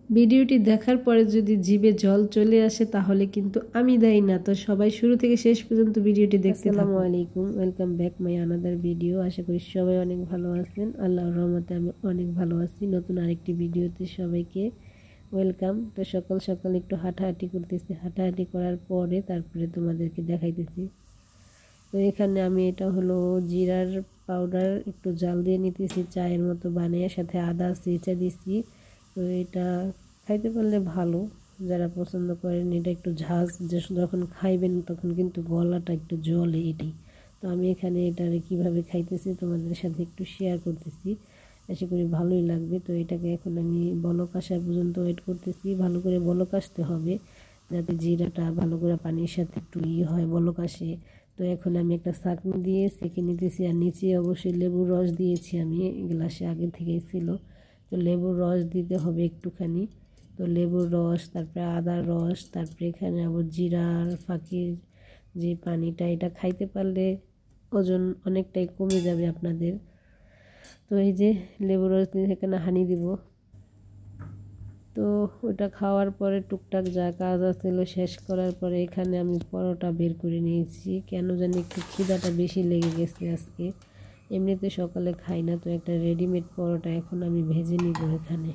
ভিডিওটি দেখার পরে যদি জিভে জল চলে আসে তাহলে কিন্তু আমি দায়ী না। তো সবাই শুরু থেকে শেষ পর্যন্ত ভিডিওটি দেখতে থাকুন। আসসালামু আলাইকুম, welcome back my another video. আশা করি সবাই অনেক ভালো আছেন। আল্লাহর রহমতে আমি অনেক ভালো আছি। নতুন আরেকটি ভিডিওতে সবাইকে ওয়েলকাম। তো সকাল সকাল একটু হাঁটাহাঁটি করতেছি, হাঁটাহাঁটি করার পরে তারপরে তোমাদেরকে দেখাইতেছি। তো এখানে আমি এটা হলো জিরার পাউডার একটু জাল দিয়ে নিতেছি, চায়ের মতো বানিয়ে, সাথে আদা চেঁচা দিছি। তো এটা খাইতে পারলে ভালো, যারা পছন্দ করেন। এটা একটু ঝাঁজ, যখন খাইবেন তখন কিন্তু গলাটা একটু জ্বলে এটাই। তো আমি এখানে এটারে কীভাবে খাইতেছি তোমাদের সাথে একটু শেয়ার করতেছি, আশা করি ভালোই লাগবে। তো এটাকে এখন আমি বলক আসা পর্যন্ত ওয়েট করতেছি। ভালো করে বলক আসতে হবে যাতে জিরাটা ভালো করে পানির সাথে একটু হয়, বলক আসে। তো এখন আমি একটা ছাঁকনি দিয়ে সেঁকে নিতেছি, আর নিচে অবশ্যই লেবুর রস দিয়েছি আমি, গ্লাসে আগে থেকেই ছিল। তো লেবুর রস দিতে হবে একটুখানি। তো লেবুর রস, তারপরে আদার রস, তারপরে এখানে আবার জিরার ফাঁকির যে পানিটা, এটা খাইতে পারলে ওজন অনেকটাই কমে যাবে আপনাদের। তো এই যে লেবুর রস দিয়ে এখানে হানি দিব। তো ওটা খাওয়ার পরে টুকটাক যা কাজ ছিল শেষ করার পরে এখানে আমি পরোটা বের করে নিয়েছি। কেন জানি একটু খিদাটা বেশি লেগে গেছে আজকে, এমনিতে সকালে খাই না। তো একটা রেডিমেড পরোটা এখন আমি ভেজে নিব এখানে।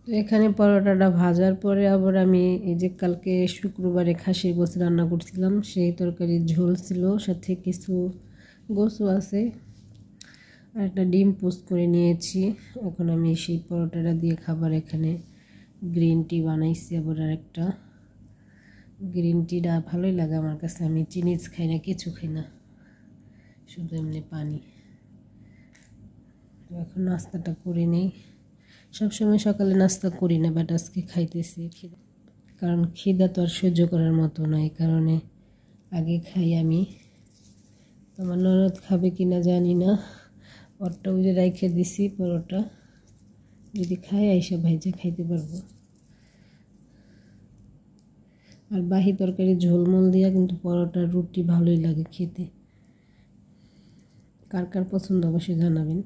তো এখানে পরোটাটা ভাজার পরে আবার আমি এই যে কালকে শুক্রবারে খাসির গোশ রান্না করছিলাম, সেই তরকারির ঝোল ছিল, সাথে কিছু গোশও আছে, আর একটা ডিম পোস্ট করে নিয়েছি। এখন আমি সেই পরোটাটা দিয়ে খাবার এখানে গ্রিন টি বানাইছি। আবার আরেকটা গ্রিন টিটা ভালোই লাগে আমার কাছে, আমি চিনিজ খাই না, কিছু খাই না, শুধু এমনি পানি। তো এখন নাস্তাটা করে নেই। সবসময় সকালে নাস্তা করি না, বাট আজকে খাইতেছি, কারণ খিদা তো আর সহ্য করার মতো নয়, কারণে আগে খাই আমি। আমার ননদ খাবে কিনা জানি না, ওরটা উজে রাইখে দিছি পরোটা, যদি খাই আইসা ভাইজা খাইতে পারবো। আর বাহি তরকারি ঝোলমোল দিয়া কিন্তু পরোটা রুটি ভালোই লাগে খেতে। কার কার পছন্দ অবশ্যই জানাবেন।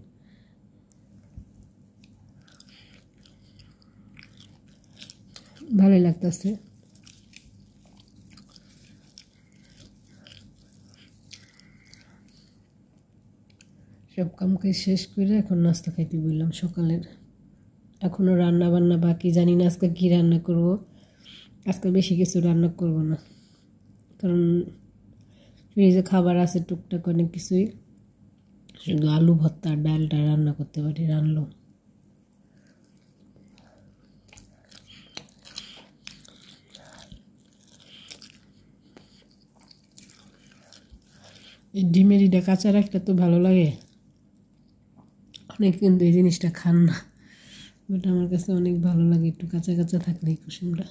ভালোই লাগতেছে। সব কাম কাজ শেষ করে এখন নাস্তা খাইতে বললাম সকালের। এখনও রান্না বান্না বাকি, জানি না আজকে কী রান্না করব। আজকে বেশি কিছু রান্না করব না, কারণ ফ্রিজে খাবার আছে টুকটাক অনেক কিছুই, শুধু আলু ভর্তা আর ডালটা রান্না করতে পারি, রান্নাও। এই ডিমের ইটা কাঁচা রাখতে তো ভালো লাগে, অনেক কিন্তু এই জিনিসটা খান না, বাট আমার কাছে অনেক ভালো লাগে একটু কাঁচা কাঁচা থাকলে কুসুমটা।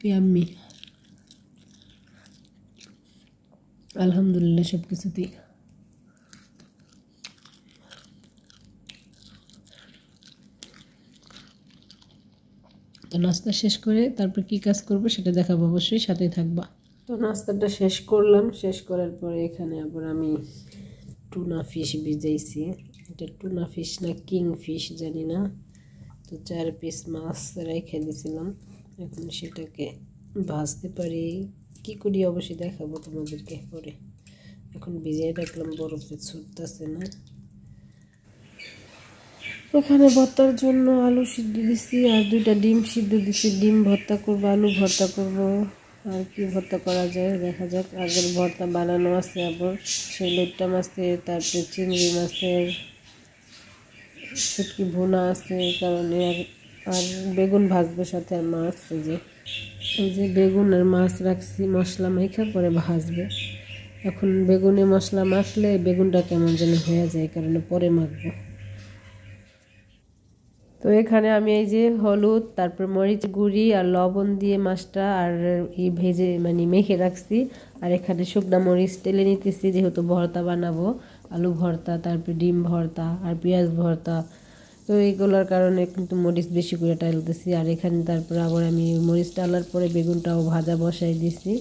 ইয়াম্মি, আলহামদুলিল্লাহ সব কিছুতেই। তো নাস্তা শেষ করে তারপর কি কাজ করব সেটা দেখাবো, অবশ্যই সাথে থাকবা। তো নাস্তাটা শেষ করলাম, শেষ করার পরে এখানে আবার আমি টুনা ফিশ ভিজাইছি। এটা টুনা ফিশ না কিং ফিশ জানি না। তো 4 পিস মাছ রেখে দিয়েছিলাম, এখন সেটাকে ভাজতে পারি কি করি অবশ্যই দেখাবো তোমাদেরকে পরে। এখন ভিজিয়ে রাখলাম, বরফে ছুটতেছে না। এখানে ভর্তার জন্য আলু সিদ্ধ দিছি আর 2টা ডিম সিদ্ধ দিছি। ডিম ভর্তা করবো, আলু ভর্তা করব, আর কি ভর্তা করা যায় দেখা যাক। আগের ভর্তা বানানো আছে, আবার সেই লোটটা মাছের, তারপরে চিংড়ি মাছের শুটকি ভুনা আছে, এই কারণে। আর বেগুন ভাজবো সাথে, আর মাছ, এই যে বেগুন আর মাছ রাখছি মশলা মেখে পরে ভাজবে। এখন বেগুনে মশলা মাখলে বেগুনটা কেমন যেন হয়ে যায়, কারণে পরে মাখবো। তো এখানে আমি এই যে হলুদ, তারপর মরিচ গুঁড়ি আর লবণ দিয়ে মাছটা আর এই ভেজে মানে মেখে রাখছি। আর এখানে শুকনা মরিচ টেলে নিতেছি, যেহেতু ভর্তা বানাবো, আলু ভর্তা, তারপর ডিম ভর্তা আর পেঁয়াজ ভর্তা। তো এইগুলোর কারণে কিন্তু মরিচ বেশি করে টালতেছি। আর এখানে তারপর আবার আমি মরিচ টালার পরে বেগুনটাও ভাজা বসাই দিছি।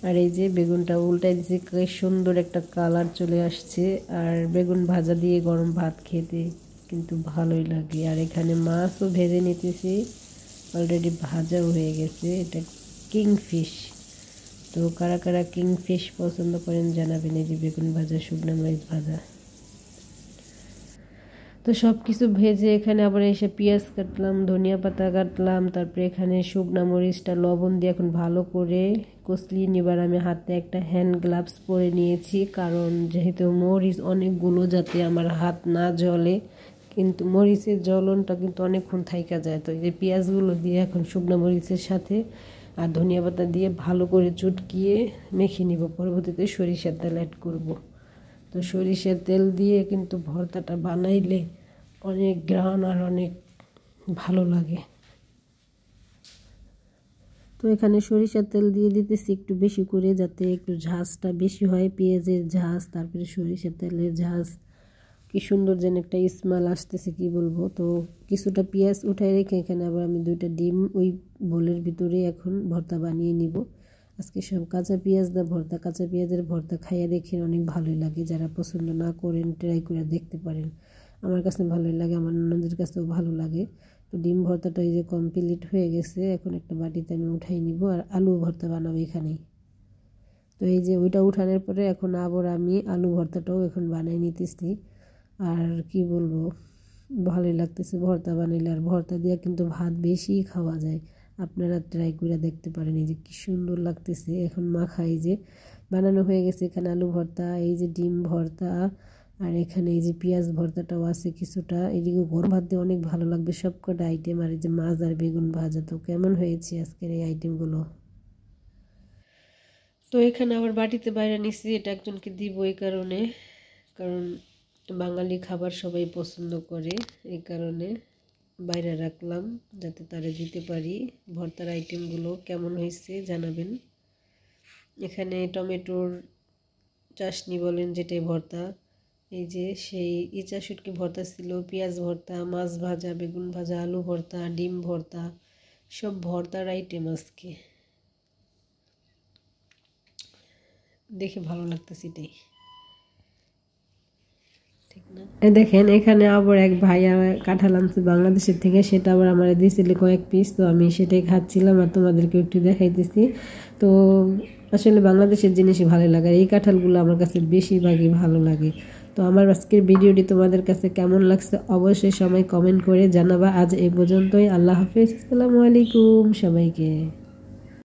আর এই যে বেগুনটা উল্টাই দিয়েছি, কি সুন্দর একটা কালার চলে আসছে। আর বেগুন ভাজা দিয়ে গরম ভাত খেতে কিন্তু ভালোই লাগে। আর এখানে মাছও ভেজে নিতেছি, অলরেডি ভাজাও হয়ে গেছে। এটা কিংফিশ। তো কারা কারা কিংফিশ পছন্দ করেন জানাবেন। এই যে বেগুন ভাজা, শুকনো মরিচ ভাজা। তো সব কিছু ভেজে এখানে আবার এসে পেঁয়াজ কাটলাম, ধনিয়া পাতা কাটলাম, তারপরে এখানে শুকনো মরিচটা লবণ দিয়ে এখন ভালো করে কষলিয়ে নিবার আমি হাতে একটা হ্যান্ড গ্লাভস পরে নিয়েছি, কারণ যেহেতু মরিচ অনেকগুলো, যাতে আমার হাত না জ্বলে। কিন্তু মরিচের জ্বলনটা কিন্তু অনেকক্ষণ থাইকা যায়। তো এই যে পেঁয়াজগুলো দিয়ে এখন শুকনো মরিচের সাথে আর ধনিয়া পাতা দিয়ে ভালো করে চটকিয়ে মেখে নিব। পরবর্তীতে সরিষার তেল অ্যাড করব। তো সরিষার তেল দিয়ে কিন্তু ভর্তাটা বানাইলে অনেক ঘ্রাণ আর অনেক ভালো লাগে। তো এখানে সরিষার তেল দিয়ে দিতেছি একটু বেশি করে, যাতে একটু ঝাঁজটা বেশি হয়। পেঁয়াজের ঝাঁজ, তারপরে সরিষার তেলের ঝাঁজ, কি সুন্দর যেন একটা স্মেল আসতেছে, কি বলবো। তো কিছুটা পেঁয়াজ উঠাই রেখে এখানে আবার আমি 2টা ডিম ওই বোলের ভিতরে এখন ভর্তা বানিয়ে নিব। আজকে সব কাঁচা পেঁয়াজ দা ভর্তা, কাঁচা পেঁয়াজের ভর্তা খাইয়া দেখেন, অনেক ভালোই লাগে। যারা পছন্দ না করেন ট্রাই করে দেখতে পারেন। আমার কাছে ভালোই লাগে, আমার ননদের কাছেও ভালো লাগে। তো ডিম ভর্তাটা এই যে কমপ্লিট হয়ে গেছে। এখন একটা বাটিতে আমি উঠাই নিব আর আলু ভর্তা বানাবো এখানেই। তো এই যে ওইটা উঠানোর পরে এখন আবার আমি আলু ভর্তাটাও এখন বানিয়ে নিতেছি। আর কি বলবো, ভালোই লাগতেছে ভর্তা বানাইলে। আর ভর্তা দিয়ে কিন্তু ভাত বেশি খাওয়া যায়, আপনারা ট্রাই করে দেখতে পারেন। এই যে কি সুন্দর লাগতেছে। এখন মাখা এই যে বানানো হয়ে গেছে। এখানে আলু ভর্তা, এই যে ডিম ভর্তা, আর এখানে এই যে পেঁয়াজ ভর্তাটাও আছে কিছুটা। এদিকে গরম ভাত দিয়ে অনেক ভালো লাগবে সবকটা আইটেম। আর এই যে মাছ আর বেগুন ভাজা। তো কেমন হয়েছে আজকের এই আইটেমগুলো। তো এখানে আবার বাটিতে বাইরে নিচ্ছি, এটা একজনকে দিব এই কারণে, কারণ বাঙালি খাবার সবাই পছন্দ করে, এই কারণে বাইরে রাখলাম যাতে তারে দিতে পারি। ভর্তার আইটেমগুলো কেমন হয়েছে জানাবেন। এখানে টমেটোর চাশনি বলেন যেটাই ভর্তা, এই যে সেই ইচা শুটকি ভর্তা ছিল, পেঁয়াজ ভর্তা, মাছ ভাজা, বেগুন ভাজা, আলু ভর্তা, ডিম ভর্তা, সব ভর্তার আইটেম আজকে। দেখে ভালো লাগতেছে এটাই, ঠিক না? দেখেন এখানে আবার এক ভাইয়া কাঁঠাল আনছে বাংলাদেশের থেকে, সেটা আবার আমার দিয়েছিল কয়েক পিস। তো আমি সেটাই খাচ্ছিলাম আর তোমাদেরকে একটু দেখাইতেছি। তো আসলে বাংলাদেশের জিনিসই ভালো লাগে, এই কাঁঠালগুলো আমার কাছে বেশিরভাগই ভালো লাগে। তো আমার আজকের ভিডিওটি তোমাদের কাছে কেমন লাগছে অবশ্যই সবাই কমেন্ট করে জানাবা। আজ এই পর্যন্তই, আল্লাহ হাফেজ, আসসালামু আলাইকুম সবাইকে।